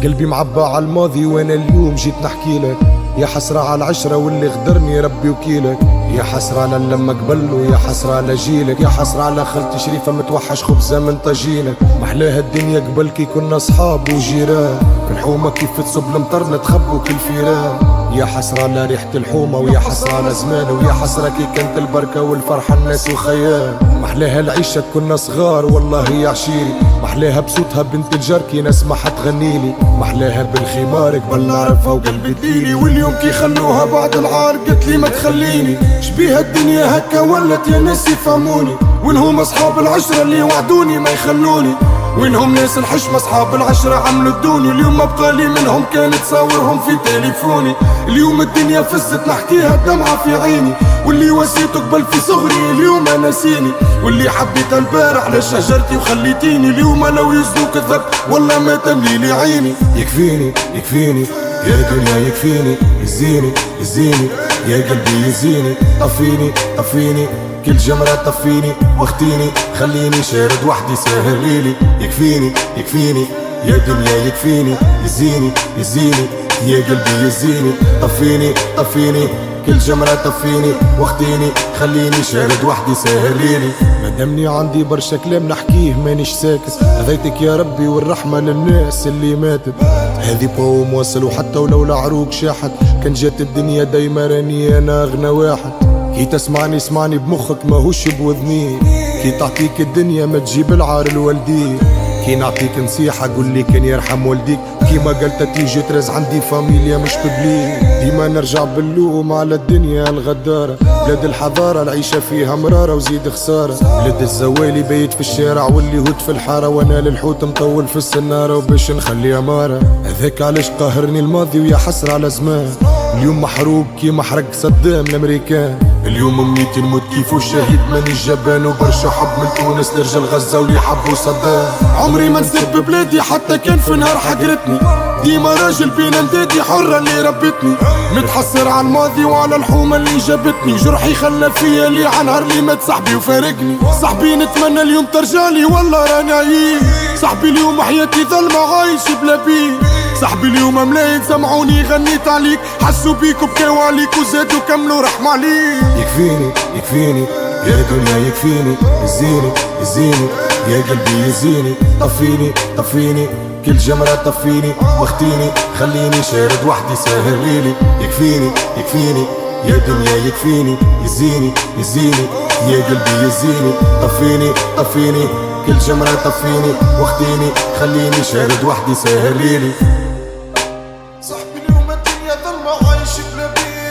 قلبي معبى على الماضي وانا اليوم جيت نحكي لك. يا حسرة على العشرة واللي غدرني ربي وكيلك. يا حسرة على لما قبله، يا حسرة على جيلك. يا حسرة على خالتي شريفة متوحش خبزة من طاجينك. محلاها الدنيا قبل كي كنا صحاب وجيران، في الحومة كيف تصب المطر نتخبوا كل فيران. يا حسرة على ريحة الحومة، ويا حسرة على زمان، ويا حسرة كي كانت البركة والفرحة الناس وخيال. محلاها العيشة كنا صغار والله يا عشيري. محلاها بصوتها بنت الجار كي نسمعها تغنيلي. محلاها بالخمار قبل نعرفها وقلبي دليلي. واليوم كي خلوها بعد العار قلت لي ما تخليني. شبيها الدنيا هكا ولت يا ناس يفهموني. وينهم اصحاب العشرة اللي وعدوني ما يخلوني. وينهم ناس الحشمة اصحاب العشرة عملوا الدوني. اليوم ما بقالي منهم كانت تصاورهم في تليفوني. اليوم الدنيا فزت نحكيها الدمعة في عيني. واللي وسيته قبل في صغري اليوم ناسيني. واللي حبيت البارح علاش هجرتي وخليتيني. اليوم لو يزنوك كذب والله ما تمليلي عيني. يكفيني يكفيني يا دنيا يكفيني. يزيني يزيني يا قلبي يزيني. طفيني طفيني كل جمرة طفيني واختيني. خليني شارد وحدي ساهر ليلي. يكفيني يكفيني يا دنيا يكفيني. يزيني يزيني يا قلبي يزيني. طفيني طفيني كل جمرة طفيني واختيني. خليني شارد وحدي ساهر ليلي. مادامني عندي برشا كلام نحكيه مانيش ساكت. هديتك يا ربي والرحمة للناس اللي ماتت. هذي بوم واصل وحتى ولو العروق شاحت. كان جات الدنيا دايما راني انا اغنى واحد. كي تسمعني اسمعني بمخك ماهوش بوذني. كي تعطيك الدنيا ما تجيب العار الوالدي. كي نعطيك نصيحة قولي كان يرحم والديك. كيما قلت تيجي ترز عندي فاميليا مش قبلي. ديما نرجع باللوم على الدنيا الغدارة. بلاد الحضارة العيشة فيها مرارة وزيد خسارة. بلاد الزوالي بيت في الشارع واللي هوت في الحارة. وانا للحوت مطول في السنارة وباش نخلي امارة. هذاك علاش قاهرني الماضي ويا حسرة على زمان. اليوم محروق كيما حرق صدام الامريكان. اليوم امنيتي نموت كيفو شهيد ماني جبان. وبرشا حب من تونس لرجال غزة واللي حبوا صدام. عمري ما نسيب ببلادي حتى كان في نهار حقرتني. ديما راجل بين امدادي حرة اللي ربتني. متحسر على الماضي وعلى الحومة اللي جابتني. جرحي خلى فيا اللي عن نهار اللي مات صاحبي وفارقني. صاحبي نتمنى اليوم ترجعلي والله راني عييت. صاحبي اليوم حياتي ظلمة عايش بلا بيه. صاحبي اليوم ملايين سمعوني غنيت عليك. حسوا بيك وبكاو عليك وزادوا كملوا رحمة عليك. يكفيني يكفيني يا دنيا يكفيني. يزيني يزيني يا قلبي يزيني. طفيني طفيني كل جمرة طفيني واختيني. خليني شارد وحدي ساهر ليلي. يكفيني يكفيني يا دنيا يكفيني. يزيني يزيني يا قلبي يزيني. طفيني طفيني كل جمرة طفيني واختيني. خليني شارد وحدي ساهر ليلي. صاحبي اليوم الدنيا ظلمة عايش بلا بيه.